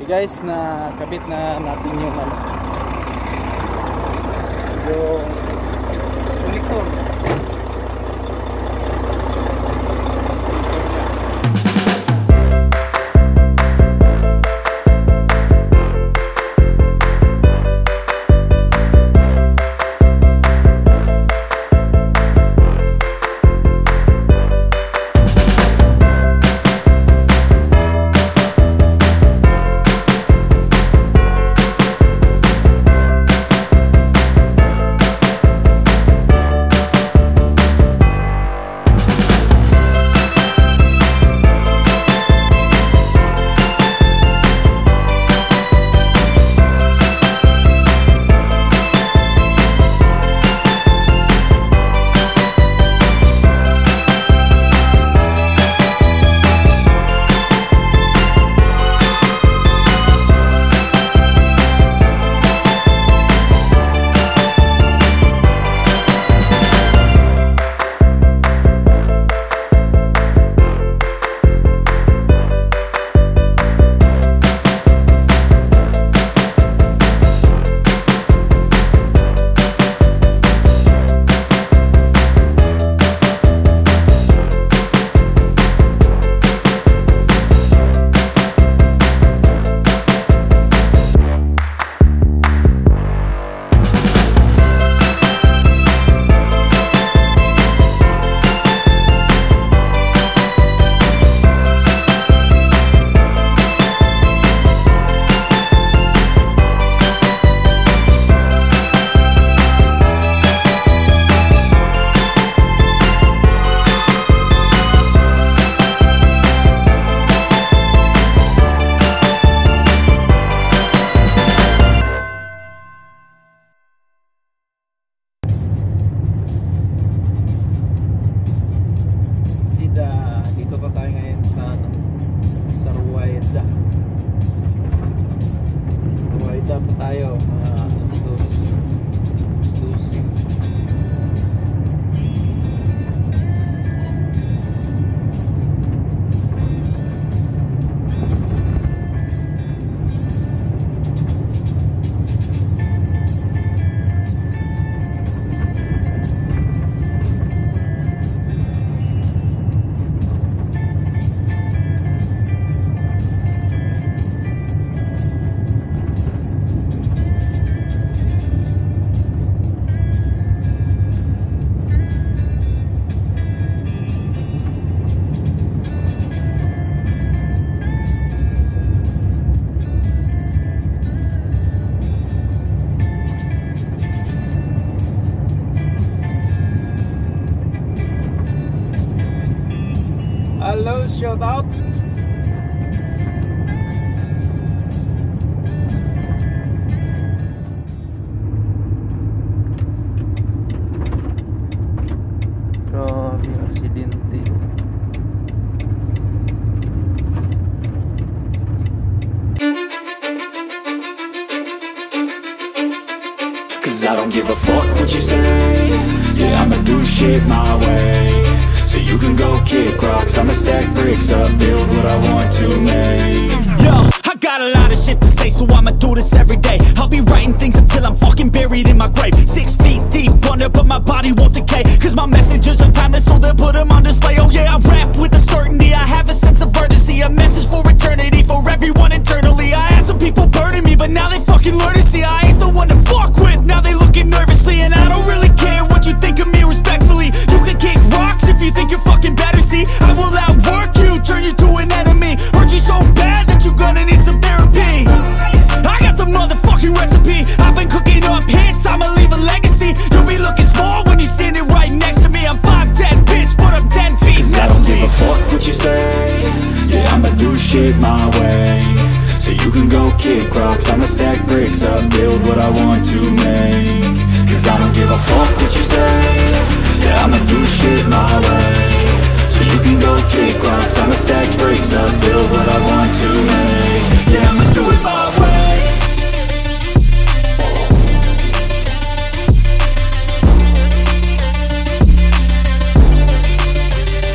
Guys, nakabit na natin yung connector. Hello, shout out. Grabe, aksidente. Cause I don't give a fuck what you say. Yeah, I'ma do shit my way. So you can go kick rocks, I'ma stack bricks up, build what I want to make. Yo, I got got a lot of shit to say, so I'ma do this every day. I'll be writing things until I'm fucking buried in my grave. 6 feet deep under, but my body won't decay, cause my messages are timeless, so they'll put them on display. Oh yeah, I rap with a certainty, I have a sense of urgency, a message for eternity, for everyone internally. I had some people burning me, but now they fucking learn to see I ain't the one to fuck with. Now they looking nervously, and I don't really care what you think of me, respectfully. You can kick rocks if you think you're fucking better, see I will outwork you, turn you to an enemy. Hurt you so bad that you're gonna need some therapy. I got the motherfucking recipe, I've been cooking up hits, I'ma leave a legacy. You'll be looking small when you're standing right next to me. I'm 5'10", bitch, but I'm 10 feet. Cause I don't give a fuck what you say. Yeah, I'ma do shit my way. So you can go kick rocks, I'ma stack bricks up, build what I want to make. Cause I don't give a fuck what you say. Yeah, I'ma do shit my way. So you can go kick rocks, I'ma stack bricks up, build what I want to make. Yeah, I'ma do it my way.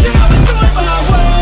Yeah, I'ma do it my way.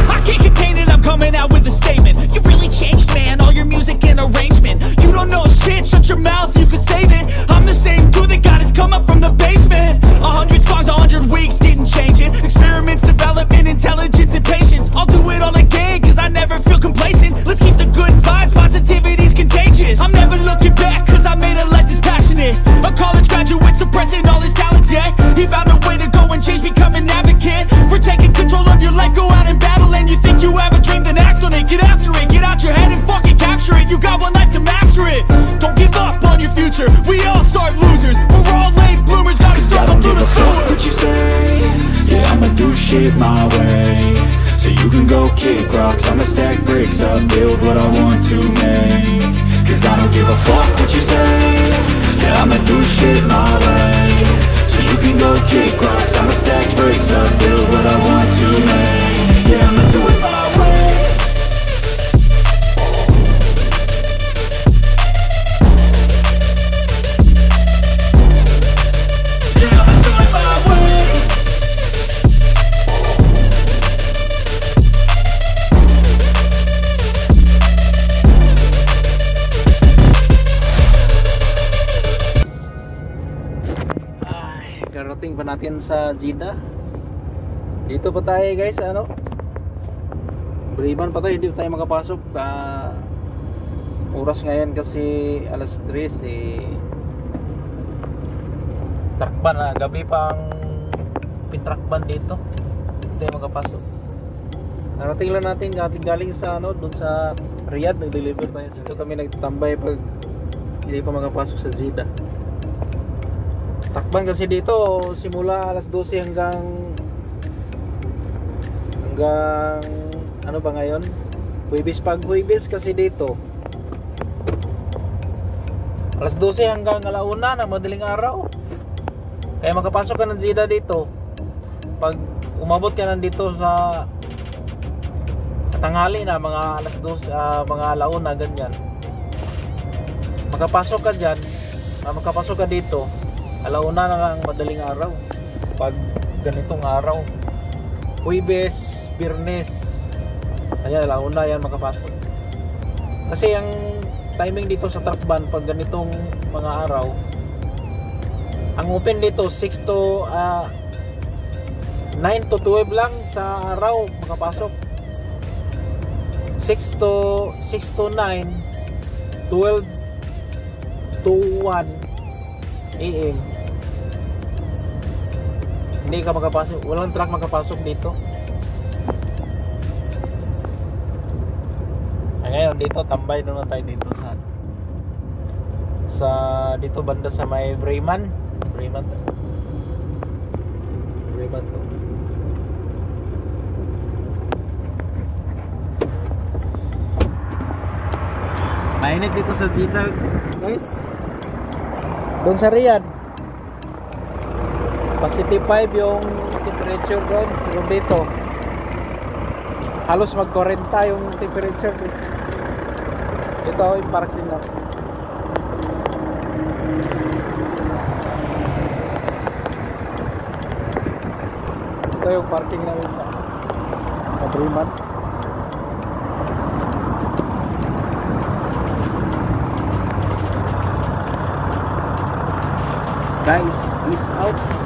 I can't contain it, I'm coming out with a statement. You really changed, man, all your music and arrangement. You don't know shit, shut your mouth, you can save it. I'm the same dude that got his come up from the basement. 100 songs, 100 weeks, didn't change it. Experiments, development, intelligence, and patience. I'll do it all again, cause I never feel complacent. Let's keep the good vibes, positivity's contagious. I'm never looking back, cause I made a life that's passionate. A college graduate suppressing all his talents, yeah. He found a way to go and change, become an advocate for taking control of your life, go out and battle. And you think you have a dream, then act on it. Get after it, get out your head and fucking capture it. You got one life to master it. Don't give up on your future, we all start losers. We're all late bloomers, gotta struggle through the sewer. What you say, yeah, I'ma do shit my way. So you can go kick rocks, I'ma stack bricks up, build what I want to make. Cause I don't give a fuck what you say. Yeah, I'ma do shit my way. So you can go kick rocks, I'ma stack bricks up, build what I want to make. Yeah, I'ma do it my way. Yeah, I'ma do it my way. Ay, karating pa natin sa Jeddah. Dito pa tayo guys, ano? Breman pa tayo, hindi pa tayo makapasok. Oras ngayon kasi alas 3 Trakban na, gabi pa ang pitrakban dito. Hindi tayo makapasok. Narating lang natin galing sa ano, doon sa Riyadh, nag-deliver tayo. Dito kami nagtambay pag hindi pa makapasok sa Jeddah. Takban kasi dito simula alas 12 hanggang ano ba ngayon? Huwebes, pag Huwebes kasi dito alas 12 hanggang alauna na madaling araw. Kaya makapasok ka ng Jeddah dito pag umabot ka nandito sa tanghali na mga alas 12, mga alauna ganyan. Makapasok ka dyan, makapasok ka dito alauna na ang madaling araw pag ganitong araw. Huwebes, Biyernes, ayan, alauna yan makapasok. Kasi ang timing dito sa Trakban pag ganitong mga araw, ang open dito 6 to 9 to 12 lang sa araw makapasok. 6 to 9, 12 to 1 AM. Hindi ka makapasok, walang truck makapasok dito. Ngayon dito tambay na tayo dito sa dito banda sa may Breman to. Mainit dito sa Jeddah guys. Doon sa Riyadh positive 5 yung temperature doon, pero dito halos mag 40 yung temperature. Ito yung parking lang. Ito yung parking namin sa Kabriman. Guys, peace out.